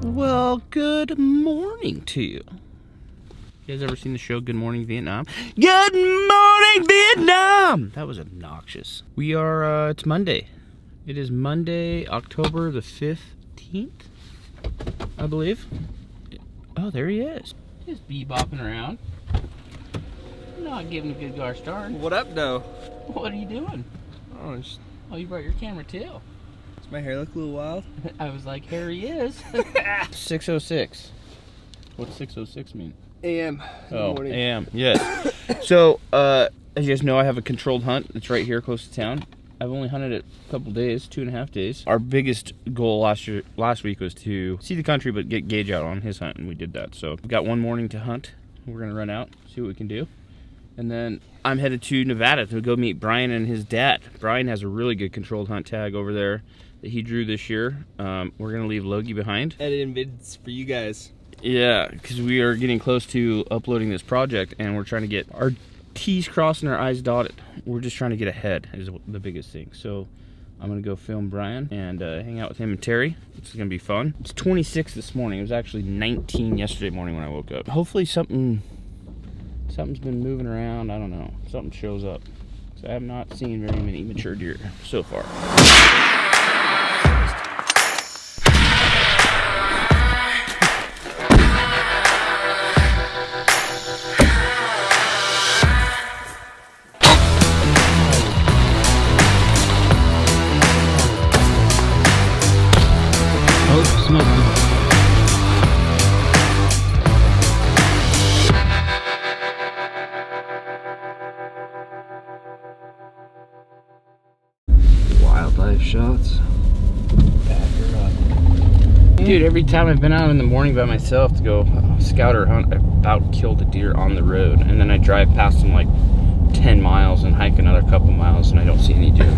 Well, good morning to you. You guys ever seen the show Good Morning Vietnam? Good morning Vietnam! That was obnoxious. We are, it's Monday. It is Monday, October the 15th, I believe. Oh, there he is. Just bebopping around. Not giving a good gar start. What up, though? What are you doing? Oh, Oh, you brought your camera too. does my hair look a little wild? I was like, here he is. 6:06. What's 6:06 mean? AM. Oh, AM, yes. So, as you guys know, I have a controlled hunt. It's right here close to town. I've only hunted it a couple days, 2.5 days. Our biggest goal last week was to see the country, but get Gage out on his hunt, and we did that. So, we've got one morning to hunt. We're going to run out, see what we can do. And then I'm headed to Nevada to go meet Brian and his dad. Brian has a really good controlled hunt tag over there that he drew this year. We're going to leave Logie behind. Editing vids for you guys. Yeah, because we are getting close to uploading this project, and we're trying to get our T's crossed and our I's dotted. We're just trying to get ahead is the biggest thing. So I'm going to go film Brian and hang out with him and Terry. It's going to be fun. It's 26 this morning. It was actually 19 yesterday morning when I woke up. Hopefully something's been moving around. I don't know. Something shows up. So I have not seen very many mature deer so far. Wildlife shots. Dude, every time I've been out in the morning by myself to go scout or hunt, I've about killed a deer on the road. And then I drive past them like 10 miles and hike another couple miles and I don't see any deer.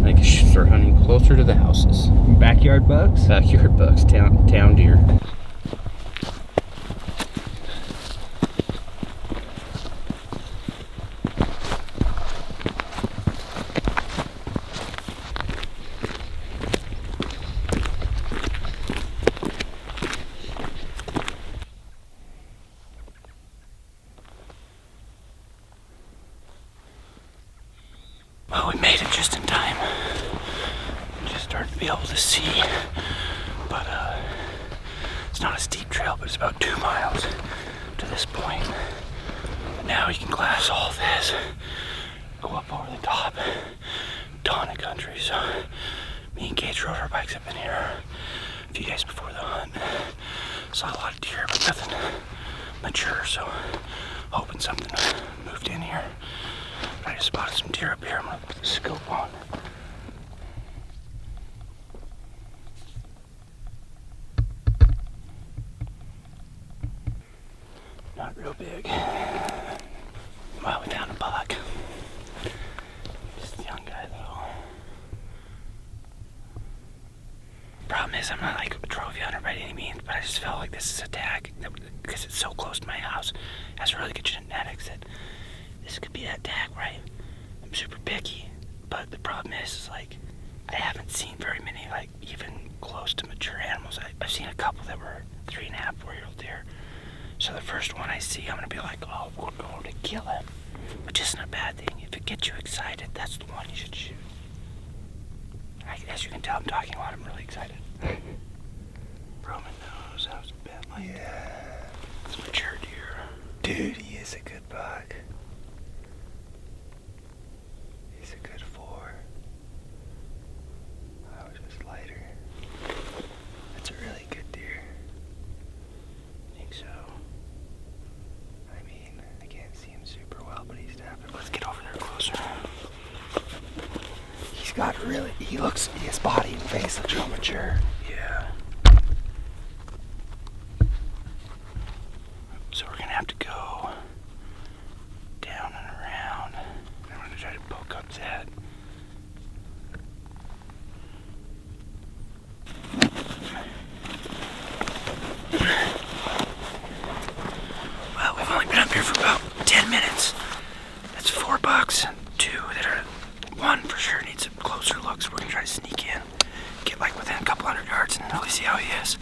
I should start hunting closer to the houses. Backyard bucks? Backyard bucks, town deer. Well, we made it just in time. Just started to be able to see, but it's not a steep trail, but it's about 2 miles to this point. And now we can glass all this, go up over the top, ton of country. So me and Gage rode our bikes up in here a few days before the hunt. Saw a lot of deer, but nothing mature, so hoping something moved in here. I just spotted some deer up here. I'm gonna put the scope on. Not real big. Well, we found a buck. Just a young guy though. Problem is, I'm not like a trophy hunter by any means, but I just felt like this is a tag because it's so close to my house. It has really good genetics that this could be that tag, right? I'm super picky, but the problem is like, I haven't seen very many, like, even close to mature animals. I've seen a couple that were 3.5, 4-year-old deer. So the first one I see, I'm gonna be like, oh, we're going to kill him. Which isn't a bad thing. If it gets you excited, that's the one you should shoot. As you can tell, I'm talking a lot. I'm really excited. Roman knows I was a Bentley. Yeah. It's mature deer. Dude, he is a good buck. He's a good 4. I was just lighter. That's a really good deer. I think so. I mean, I can't see him super well, but he's definitely. Let's get over there closer. He's got really. His body and face looks real mature. Yeah. So we're gonna have to go down and around. And we're gonna try to poke up his head. Well, we've only been up here for about 10 minutes. That's 4 bucks. 2 that are. 1 for sure needs a closer look, so we're gonna try to sneak in, get like within a couple hundred yards, and really see how he is.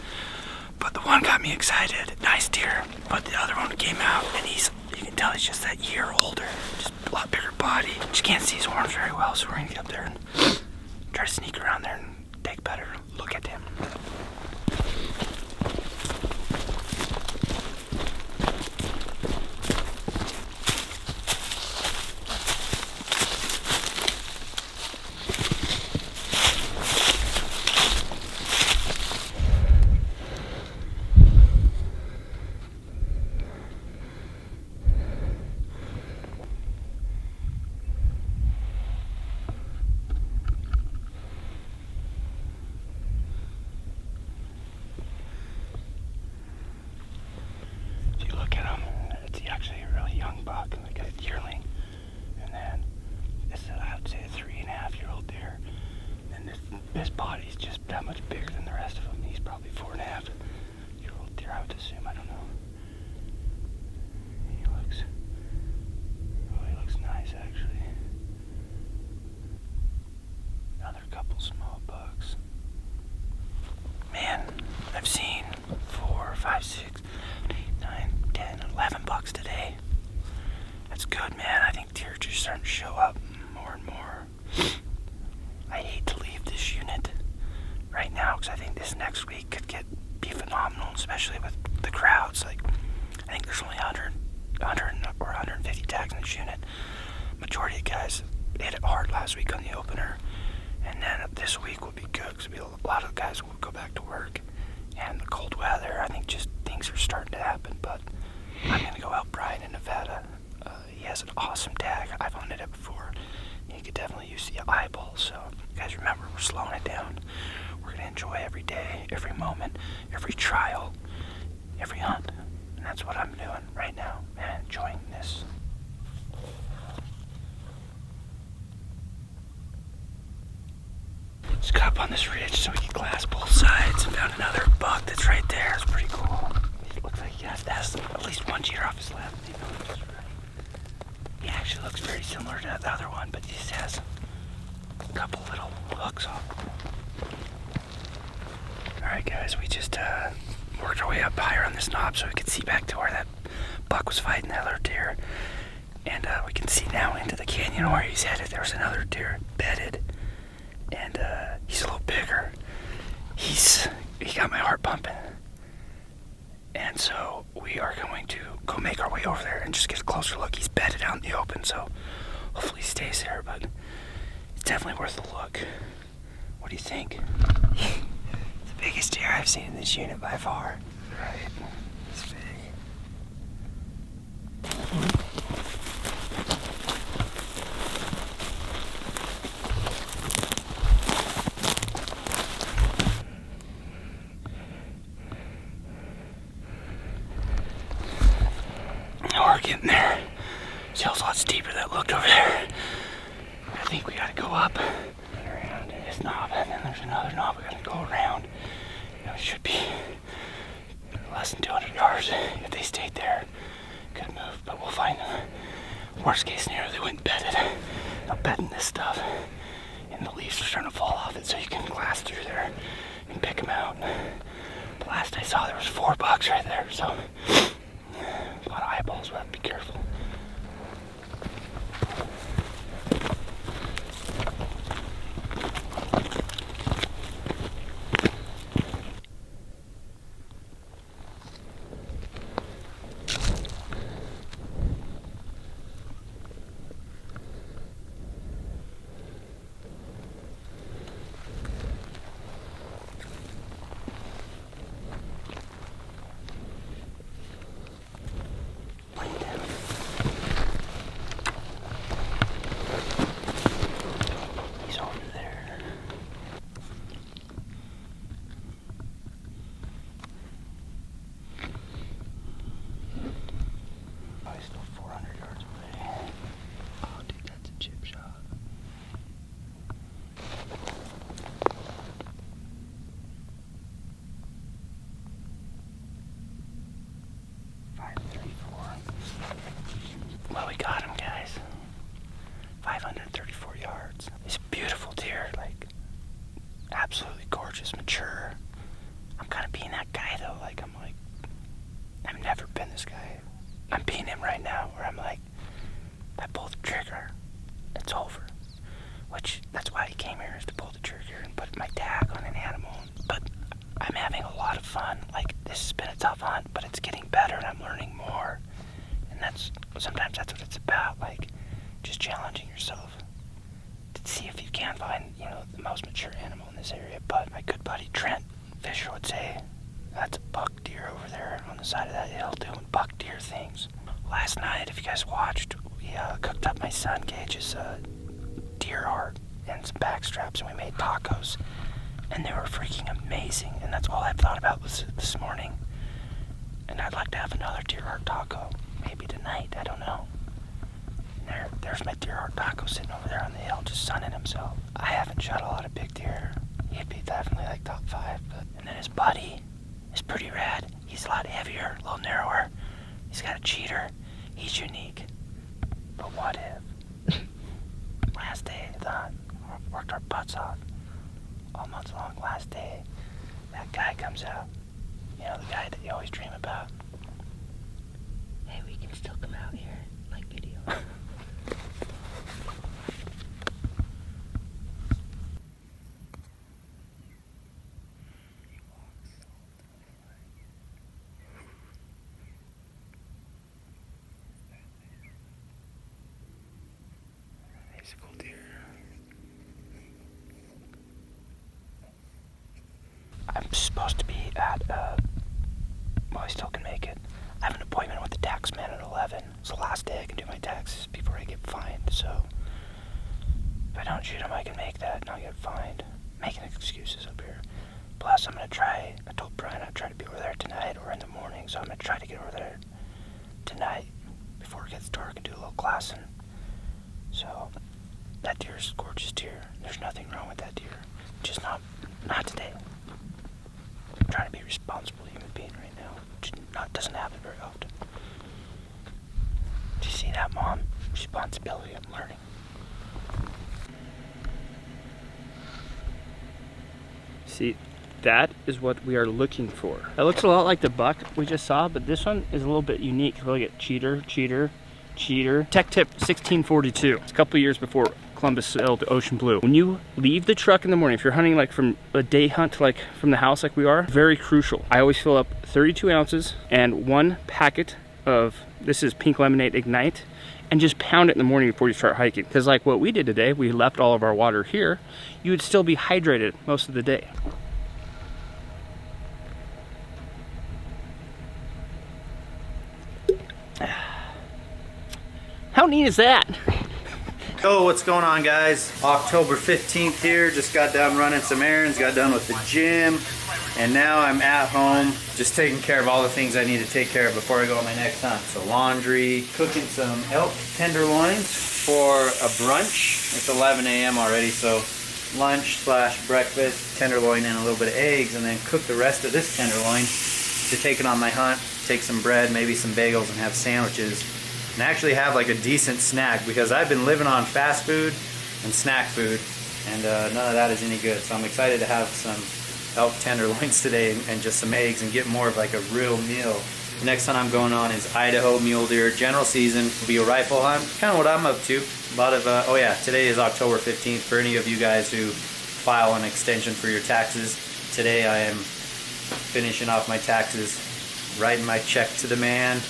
But the one got me excited. Nice deer. But the other one came out, and you can tell he's just that year older. Just a lot bigger body. Just can't see his horns very well, so we're gonna get up there and try to sneak around there and take a better look at him. His body's just that much bigger than the rest of them. He's probably 4.5-year-old deer, I would assume. I don't know. He looks nice, actually. Another couple small bucks. Man, I've seen 4, 5, 6, 8, 9, 10, 11 bucks today. That's good, man. I think deer are just starting to show up more and more. I hate to leave this unit right now because I think this next week could be phenomenal, especially with the crowds. Like, I think there's only 100 or 150 tags in this unit. Majority of guys hit it hard last week on the opener, and then this week will be good because a lot of guys will go back to work, and the cold weather, I think just things are starting to happen. But I'm going to go out Brian in Nevada. He has an awesome tag. I've hunted it before. You could definitely use the eyeball, so guys, remember, we're slowing it down. We're going to enjoy every day, every moment, every trial, every hunt. And that's what I'm doing right now, man, enjoying this. Just got up on this ridge so we can glass both sides and found another buck that's right there. It's pretty cool. It looks like he has at least one cheater off his left. He actually looks very similar to the other one, but he just has a couple little hooks off. Alright guys, we just worked our way up higher on this knob so we could see back to where that buck was fighting that other deer. And we can see now into the canyon where he's headed. There was another deer bedded, and he's a little bigger. He got my heart pumping. And so we are going to go make our way over there and just get a closer look. He's bedded out in the open, so hopefully he stays there, but it's definitely worth a look. What do you think? It's the biggest deer I've seen in this unit by far. Right. It's big. We're getting there. Hill's a lot steeper that looked over there. I think we gotta go up and around this knob, and then there's another knob we gotta go around. It should be less than 200 yards if they stayed there. Good move, but we'll find them. Worst case scenario, they went bedded. I'm bedding this stuff, and the leaves are starting to fall off it, so you can glass through there and pick them out. The last I saw, there was 4 bucks right there, so a lot of eyeballs, we'll have to be careful. guy though. Like, I'm like, I've never been this guy. I'm being him right now, where I'm like, if I pull the trigger, it's over. Which, that's why he came here, is to pull the trigger and put my tag on an animal. But I'm having a lot of fun. Like, this has been a tough hunt, but it's getting better and I'm learning more. And sometimes that's what it's about, like, just challenging yourself to see if you can find, the most mature animal in this area. But my good buddy Trent Fisher would say, that's a buck deer over there on the side of that hill doing buck deer things. Last night, if you guys watched, we cooked up my son Gage's deer heart and some back straps, and we made tacos, and they were freaking amazing. And that's all I've thought about was this morning. And I'd like to have another deer heart taco, maybe tonight, I don't know. And there's my deer heart taco sitting over there on the hill, just sunning himself. I haven't shot a lot of big deer. He'd be definitely like top 5, and then his buddy is pretty rad. He's a lot heavier, a little narrower. He's got a cheater. He's unique. But what if? Last day of the hunt, worked our butts off all month long. Last day, that guy comes out. The guy that you always dream about. Hey, we can still come out here, like video. He's a cool deer. I'm supposed to be at, I still can make it. I have an appointment with the tax man at 11. It's the last day I can do my taxes before I get fined, so if I don't shoot him, I can make that and I'll get fined. Making excuses up here. Plus, I told Brian I'd try to be over there tonight or in the morning, so I'm going to try to get over there tonight before it gets dark and do a little glassing. So, that deer is a gorgeous deer. There's nothing wrong with that deer. Just not today. I'm trying to be a responsible human being right now. Doesn't happen very often. Do you see that, Mom? Responsibility, I'm learning. See, that is what we are looking for. It looks a lot like the buck we just saw, but this one is a little bit unique. Look at cheater. Tech tip 1642. It's a couple years before Columbus sailed to Ocean Blue. When you leave the truck in the morning, if you're hunting like from a day hunt, like from the house like we are, very crucial. I always fill up 32 ounces and 1 packet of, this is pink lemonade Ignite, and just pound it in the morning before you start hiking. Because like what we did today, we left all of our water here, you would still be hydrated most of the day. How neat is that? So what's going on, guys? October 15th here. Just got done running some errands, got done with the gym, and now I'm at home just taking care of all the things I need to take care of before I go on my next hunt. So laundry, cooking some elk tenderloins for a brunch. It's 11 a.m. already, so lunch / breakfast, tenderloin and a little bit of eggs, and then cook the rest of this tenderloin to take it on my hunt. Take some bread, maybe some bagels, and have sandwiches. And actually have like a decent snack, because I've been living on fast food and snack food, and none of that is any good. So I'm excited to have some elk tenderloins today and just some eggs and get more of like a real meal. The next hunt I'm going on is Idaho mule deer. General season will be a rifle hunt. Kind of what I'm up to. A lot of, oh yeah, today is October 15th. For any of you guys who file an extension for your taxes, today I am finishing off my taxes, writing my check to the man,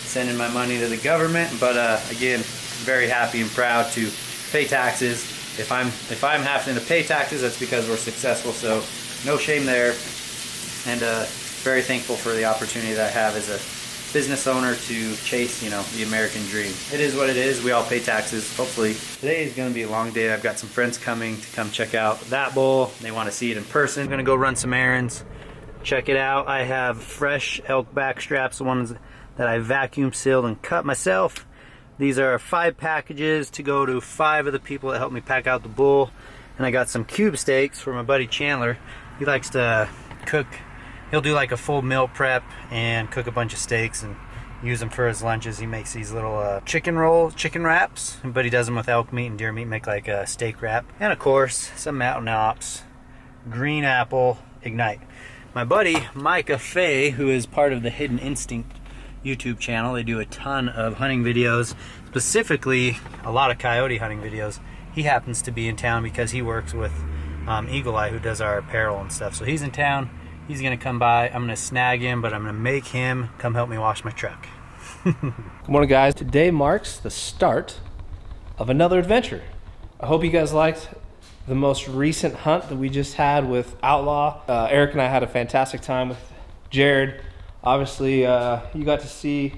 sending my money to the government. But again, very happy and proud to pay taxes. If I'm having to pay taxes, that's because we're successful, so no shame there. And very thankful for the opportunity that I have as a business owner to chase, the American dream. It is what it is. We all pay taxes, hopefully. Today is going to be a long day. I've got some friends coming to come check out that bull. They want to see it in person. I'm going to go run some errands. Check it out. I have fresh elk back straps, the ones that I vacuum sealed and cut myself. These are 5 packages to go to 5 of the people that helped me pack out the bull. And I got some cube steaks for my buddy Chandler. He likes to cook. He'll do like a full meal prep and cook a bunch of steaks and use them for his lunches. He makes these little chicken wraps, but he does them with elk meat and deer meat, make like a steak wrap. And of course, some Mountain Ops Green Apple Ignite. My buddy Micah Fay, who is part of the Hidden Instinct YouTube channel, they do a ton of hunting videos, specifically a lot of coyote hunting videos. He happens to be in town because he works with Eagle Eye, who does our apparel and stuff. So he's in town. He's gonna come by. I'm gonna snag him, but I'm gonna make him come help me wash my truck. Good morning, guys. Today marks the start of another adventure. I hope you guys liked the most recent hunt that we just had with Outlaw. Eric and I had a fantastic time with Jared. Obviously, you got to see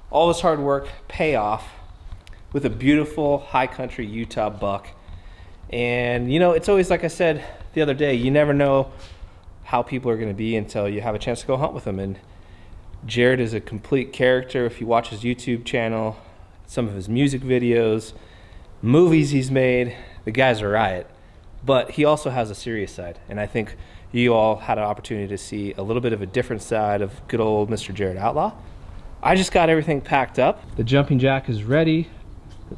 all this hard work pay off with a beautiful high country Utah buck. And you know, it's always like I said the other day, you never know how people are going to be until you have a chance to go hunt with them. And Jared is a complete character. If you watch his YouTube channel, some of his music videos, movies he's made, the guy's a riot. But he also has a serious side, and I think you all had an opportunity to see a little bit of a different side of good old Mr. Jared Outlaw. I just got everything packed up. The jumping jack is ready.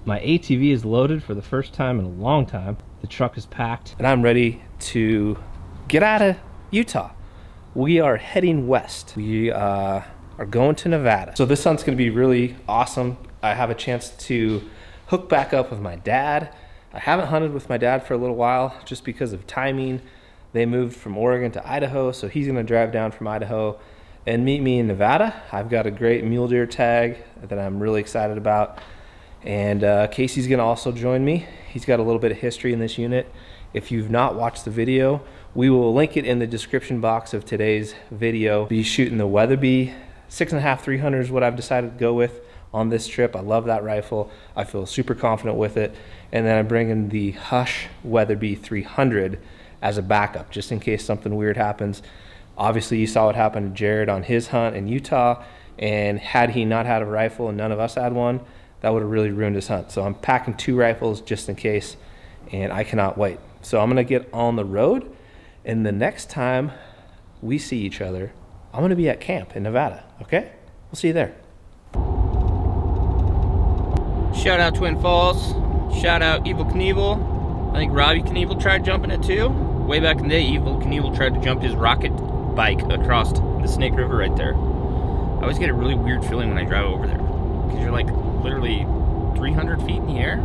My ATV is loaded for the first time in a long time. The truck is packed, and I'm ready to get out of Utah. We are heading west. We are going to Nevada. So this hunt's gonna be really awesome. I have a chance to hook back up with my dad. I haven't hunted with my dad for a little while just because of timing. They moved from Oregon to Idaho, so he's gonna drive down from Idaho and meet me in Nevada. I've got a great mule deer tag that I'm really excited about. And Casey's gonna also join me. He's got a little bit of history in this unit. If you've not watched the video, we will link it in the description box of today's video. Be shooting the Weatherby 6.5 300 is what I've decided to go with on this trip. I love that rifle. I feel super confident with it. And then I'm bringing the Hush Weatherby 300 as a backup, just in case something weird happens. Obviously, you saw what happened to Jared on his hunt in Utah, and had he not had a rifle and none of us had one, that would have really ruined his hunt. So I'm packing 2 rifles just in case, and I cannot wait. So I'm gonna get on the road, and the next time we see each other, I'm gonna be at camp in Nevada, okay? We'll see you there. Shout out Twin Falls. Shout out Evil Knievel. I think Robbie Knievel tried jumping it too. Way back in the day, Evil Knievel tried to jump his rocket bike across the Snake River right there. I always get a really weird feeling when I drive over there, because you're like literally 300 feet in the air.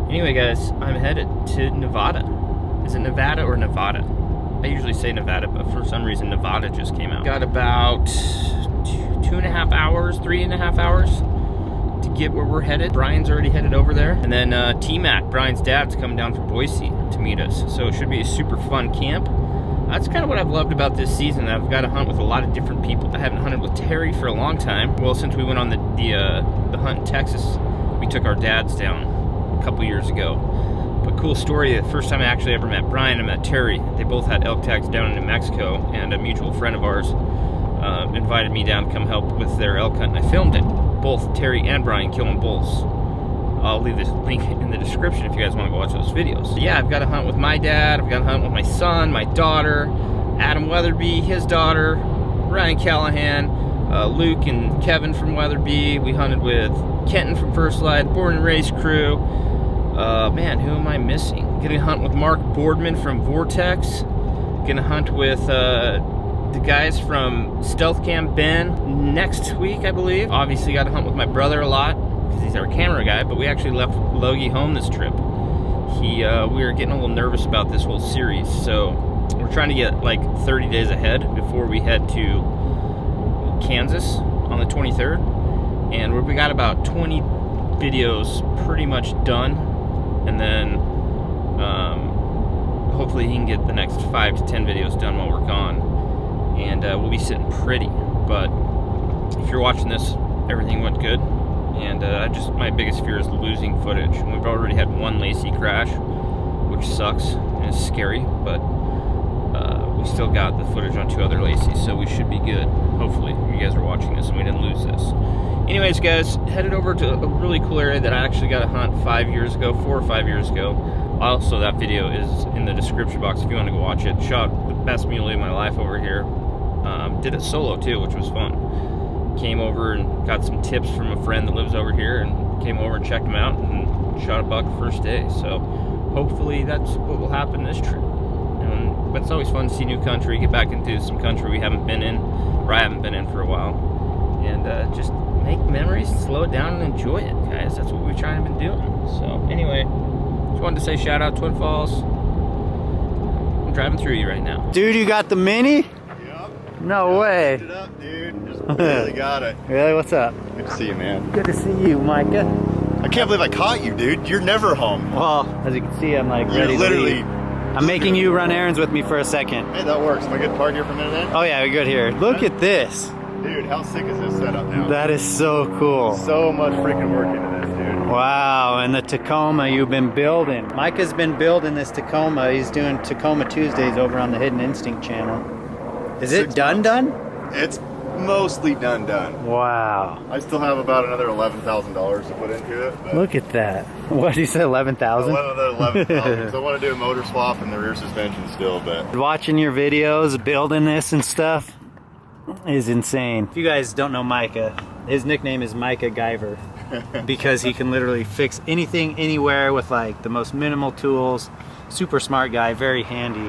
Anyway, guys, I'm headed to Nevada. Is it Nevada or Nevada? I usually say Nevada, but for some reason Nevada just came out. Got about 2.5 hours, 3.5 hours to get where we're headed. Brian's already headed over there. And then T-Mac, Brian's dad's coming down from Boise to meet us. So it should be a super fun camp. That's kind of what I've loved about this season. I've got to hunt with a lot of different people. I haven't hunted with Terry for a long time. Well, since we went on the hunt in Texas, we took our dads down a couple years ago. But cool story, the first time I actually ever met Brian, I met Terry. They both had elk tags down in New Mexico, and a mutual friend of ours invited me down to come help with their elk hunt, and I filmed it. Both Terry and Brian killing bulls. I'll leave this link in the description if you guys want to go watch those videos. So yeah, I've got to hunt with my dad, I've got to hunt with my son, my daughter, Adam Weatherby, his daughter, Ryan Callaghan, Luke and Kevin from Weatherby. We hunted with Kenton from First Light, Born and Raised crew. Man, who am I missing? Gonna hunt with Mark Boardman from Vortex. Gonna hunt with the guys from Stealthcam Ben next week, I believe. Obviously got to hunt with my brother a lot because he's our camera guy, but we actually left Logie home this trip. We were getting a little nervous about this whole series, so we're trying to get like 30 days ahead before we head to Kansas on the 23rd. And we got about 20 videos pretty much done, and then hopefully he can get the next 5 to 10 videos done while we're gone. And we'll be sitting pretty. But if you're watching this, everything went good. And my biggest fear is losing footage. And we've already had one Lacey crash, which sucks and is scary, but we still got the footage on 2 other Lacey's, so we should be good. Hopefully, you guys are watching this and we didn't lose this. Anyways, guys, headed over to a really cool area that I actually got to hunt 4 or 5 years ago. Also, that video is in the description box if you want to go watch it. Shot the best muley of my life over here. Did it solo too, which was fun. Came over and got some tips from a friend that lives over here, and came over and checked him out and shot a buck first day. So hopefully that's what will happen this trip. And But it's always fun to see new country, get back into some country we haven't been in, or I haven't been in for a while. And just make memories, slow it down and enjoy it, guys. That's what we're trying to be doing. So anyway, just wanted to say shout out Twin Falls. I'm driving through you right now. Dude, you got the Mini? Yep. No way. It up, dude. Just barely got it. Really? What's up? Good to see you, man. Good to see you, Micah. I can't believe I caught you, dude. You're never home. Well, as you can see, I'm like You're ready to literally. leave. I'm making you run errands with me for a second. Hey, that works. Am I good to park here for a minute then? Oh yeah, we're good here. Look at this. Dude, how sick is this setup now? That is so cool. So much freaking work into this, dude. Wow, and the Tacoma you've been building. Micah's been building this Tacoma. He's doing Tacoma Tuesdays over on the Hidden Instinct channel. Is it done? It's mostly done. Wow. I still have about another $11,000 to put into it. But Look at that. What did you say, 11,000? Another 11,000. So I want to do a motor swap and the rear suspension still, but Watching your videos, building this and stuff is insane. If you guys don't know Micah, his nickname is Micah Guyver because he can literally fix anything, anywhere with like the most minimal tools. Super smart guy, very handy.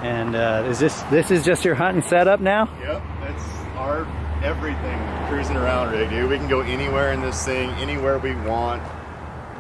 And this is just your hunting setup now? yep, it's our everything cruising around rig, dude. We can go anywhere in this thing, anywhere we want.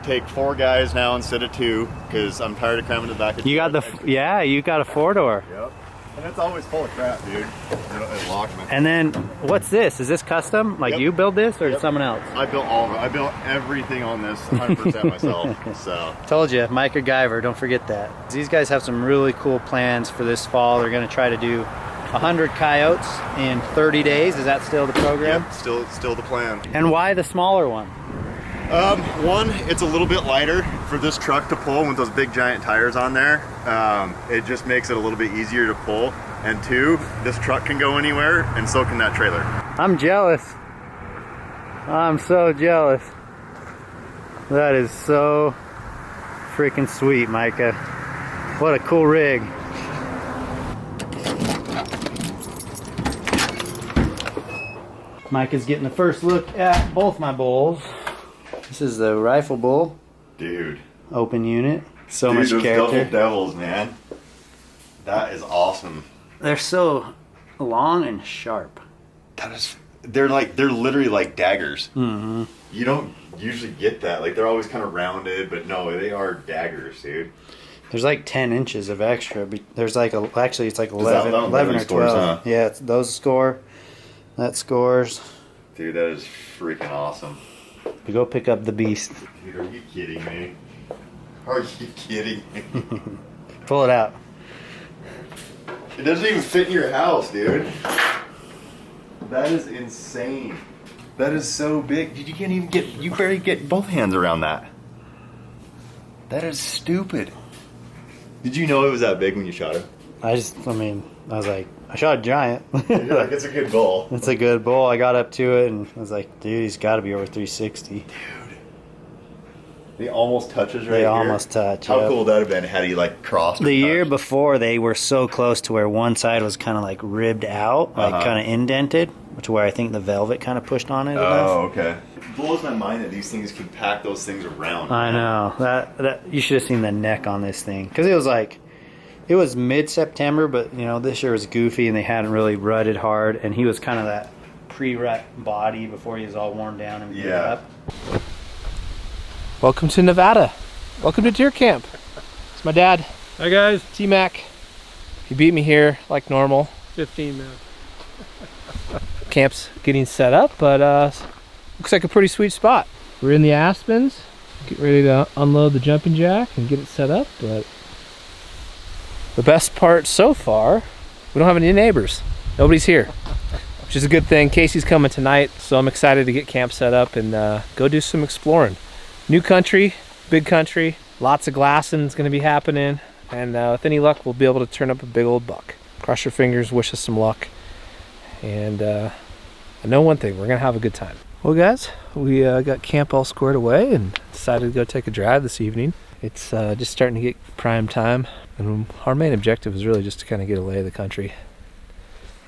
Take 4 guys now instead of 2 because I'm tired of cramming the back of You got you got a 4-door. Yep. And it's always full of crap, dude. It locked me. And then what's this? Is this custom? Like Yep. you build this or Yep. someone else? I built all of it. I built everything on this 100% myself. So Told you, Micah Guyver, don't forget that. These guys have some really cool plans for this fall. They're gonna try to do 100 coyotes in 30 days. Is that still the program? yep, still the plan. And why the smaller one? One, it's a little bit lighter for this truck to pull with those big giant tires on there. It just makes it a little bit easier to pull. And 2, this truck can go anywhere, and so can that trailer. I'm jealous. I'm so jealous. That is so freaking sweet, Micah. What a cool rig. Micah's getting the first look at both my bulls. This is the rifle bull, Dude. open unit. So Dude, much those character. double devils, man. That is awesome. They're so long and sharp. They're literally like daggers. Mm-hmm. You don't usually get that. Like, they're always kind of rounded, but no, they are daggers, dude. There's like 10 inches of extra. There's like actually it's like that 11 or 12. scores, huh? Yeah, those score. That scores. Dude, that is freaking awesome. We go pick up the beast. Dude, are you kidding me? Are you kidding me? Pull it out. It doesn't even fit in your house, dude. That is insane. That is so big. Dude, you barely get both hands around that. That is stupid. Did you know it was that big when you shot it? I was like, I shot a giant. You're like, it's a good bull. It's a good bull. I got up to it and I was like, dude, he's got to be over 360. He almost touches right They here. almost touch. How yep. cool would that have been had he like crossed? The year before, they were so close to where one side was kind of like ribbed out, like kind of indented, to where I think the velvet kind of pushed on it enough. Oh, okay. It blows my mind that these things can pack those things around. I know that you should have seen the neck on this thing, because it was mid-September, but you know this year was goofy and they hadn't really rutted hard, and he was kind of that pre-rut body before he was all worn down and beat up. Welcome to Nevada. Welcome to deer camp. It's my dad. Hi guys. T-Mac. He beat me here like normal. 15 minutes. Camp's getting set up, but looks like a pretty sweet spot. We're in the Aspens. Get ready to unload the jumping jack and get it set up, but the best part so far, we don't have any neighbors. Nobody's here, which is a good thing. Casey's coming tonight, so I'm excited to get camp set up and go do some exploring. New country, big country, lots of glassing is going to be happening, and with any luck, we'll be able to turn up a big old buck. Cross your fingers, wish us some luck, and I know one thing, we're going to have a good time. Well guys, we got camp all squared away and decided to go take a drive this evening. It's just starting to get prime time, and our main objective is really just to kind of get a lay of the country.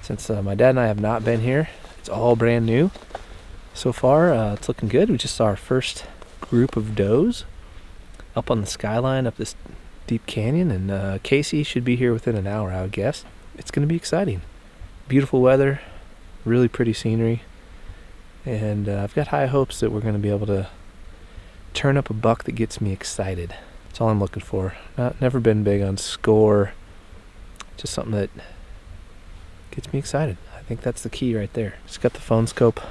Since my dad and I have not been here, it's all brand new so far. It's looking good. We just saw our first group of does up on the skyline up this deep canyon, and Casey should be here within an hour, I would guess. It's going to be exciting. Beautiful weather, really pretty scenery, and I've got high hopes that we're going to be able to turn up a buck that gets me excited. That's all I'm looking for. Never been big on score, just something that gets me excited. I think that's the key right there. Just got the phone scope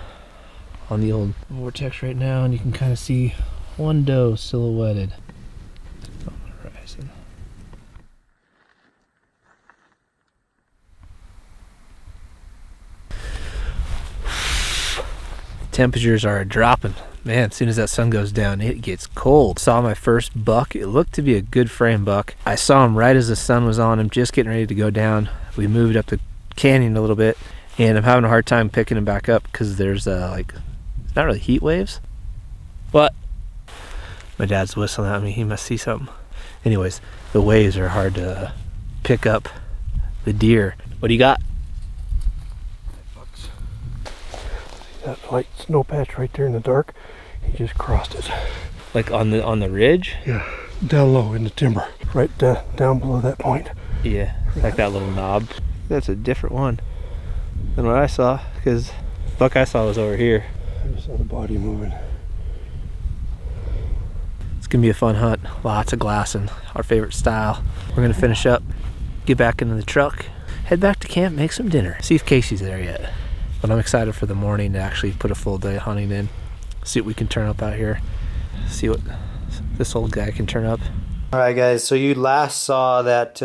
on the old Vortex right now, and you can kind of see one doe silhouetted on the horizon. Temperatures are dropping. Man, as soon as that sun goes down, it gets cold. Saw my first buck. It looked to be a good frame buck. I saw him right as the sun was on him, just getting ready to go down. We moved up the canyon a little bit, and I'm having a hard time picking him back up because there's like, it's not really heat waves. But my dad's whistling at me. He must see something. Anyways, the waves are hard to pick up the deer. What do you got? That light snow patch right there in the dark, he just crossed it. Like on the ridge? Yeah, down low in the timber, right down below that point. Yeah, like that little knob. That's a different one than what I saw, because the buck I saw was over here. I just saw the body moving. It's gonna be a fun hunt. Lots of glassing, our favorite style. We're gonna finish up, get back into the truck, head back to camp, make some dinner. See if Casey's there yet. But I'm excited for the morning to actually put a full day of hunting in. See what we can turn up out here. See what this old guy can turn up. All right, guys. So you last saw that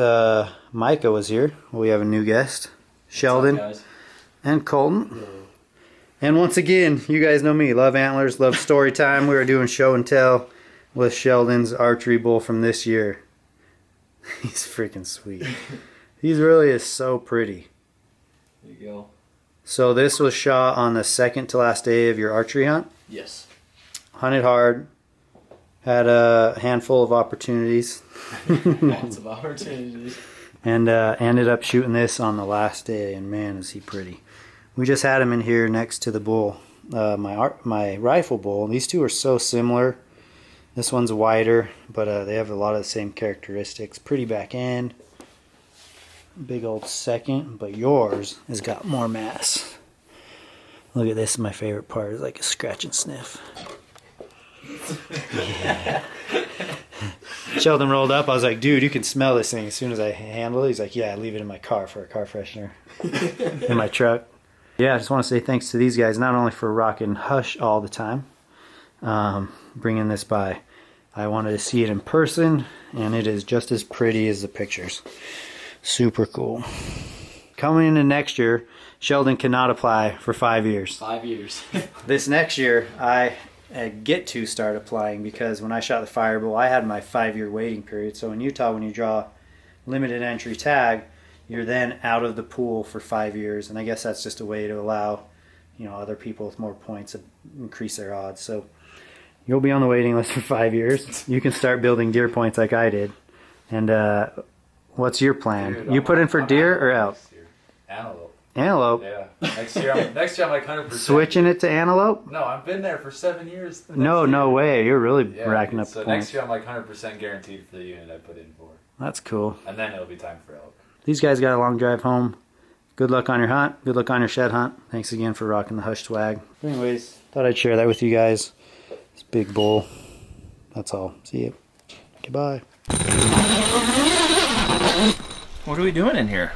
Micah was here. We have a new guest, Sheldon and Colton. And once again, you guys know me. Love antlers, love story time. We were doing show and tell with Sheldon's archery bull from this year. He's freaking sweet. He really is so pretty. There you go. So this was shot on the second to last day of your archery hunt? Yes. Hunted hard. Had a handful of opportunities. Lots of opportunities. And ended up shooting this on the last day, and man, is he pretty. We just had him in here next to the bull, my rifle bull. These two are so similar. This one's wider, but they have a lot of the same characteristics. Pretty back end. Big old second, but yours has got more mass. Look at this, my favorite part is like a scratch and sniff. Yeah. Sheldon rolled up, I was like, dude, you can smell this thing as soon as I handle it. He's like, yeah, I leave it in my car for a car freshener in my truck. Yeah, I just want to say thanks to these guys, not only for rocking Hush all the time, bringing this by. I wanted to see it in person, and it is just as pretty as the pictures. Super cool. Coming into next year, Sheldon cannot apply for 5 years. 5 years. This next year, I get to start applying because when I shot the Fireball, I had my 5-year waiting period. So in Utah, when you draw limited entry tag, you're then out of the pool for 5 years. And I guess that's just a way to allow, you know, other people with more points to increase their odds. So you'll be on the waiting list for 5 years. You can start building deer points like I did. And what's your plan? Dude, you put in for deer or elk? Antelope. Antelope? Yeah. Next year I'm like 100%. Switching it to antelope? No, I've been there for 7 years. No way. You're really Yeah, racking up so the points. next year I'm like 100% guaranteed for the unit I put in for. That's cool. And then it'll be time for elk. These guys got a long drive home. Good luck on your hunt. Good luck on your shed hunt. Thanks again for rocking the Hush swag. Anyways, thought I'd share that with you guys. This big bull. That's all. See you. Goodbye. What are we doing in here?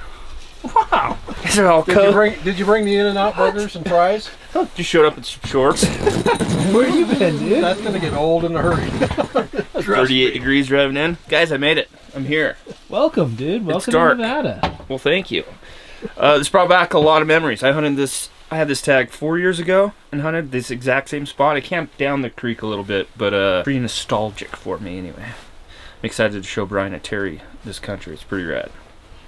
Wow. These are all Did you bring the In-N-Out burgers and fries? You showed up in some shorts. Where you been, dude? That's gonna get old in a hurry. 38 degrees driving in. Guys, I made it. I'm here. Welcome, dude. Welcome to dark. Nevada. Well, thank you. This brought back a lot of memories. I had this tag 4 years ago and hunted this exact same spot. I camped down the creek a little bit, but pretty nostalgic for me anyway. I'm excited to show Brian and Terry this country. It's pretty rad.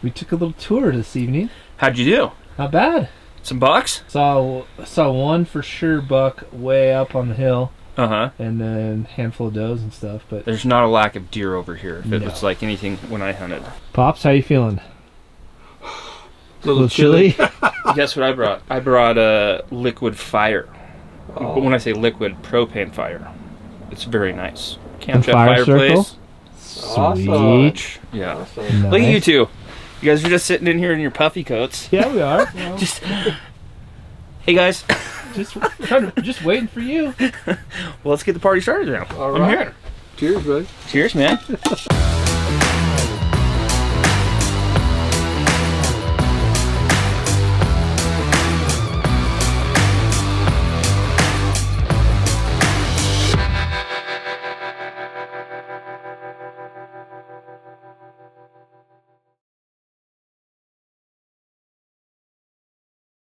We took a little tour this evening. How'd you do? Not bad. Some bucks? Saw one for sure buck way up on the hill. Uh-huh. And then a handful of does and stuff. But there's not a lack of deer over here. If it No. was like anything when I hunted. Pops, how you feeling? A little chilly. Guess what I brought? I brought a liquid fire. When I say liquid, propane fire. It's very nice. Campfire fire fireplace. circle? Sweet. Yeah. Nice. Look at you two. You guys are just sitting in here in your puffy coats. Yeah, we are. Just. Hey guys. Just waiting for you. Well, let's get the party started now. All I'm right. here. Cheers, buddy. Cheers, man.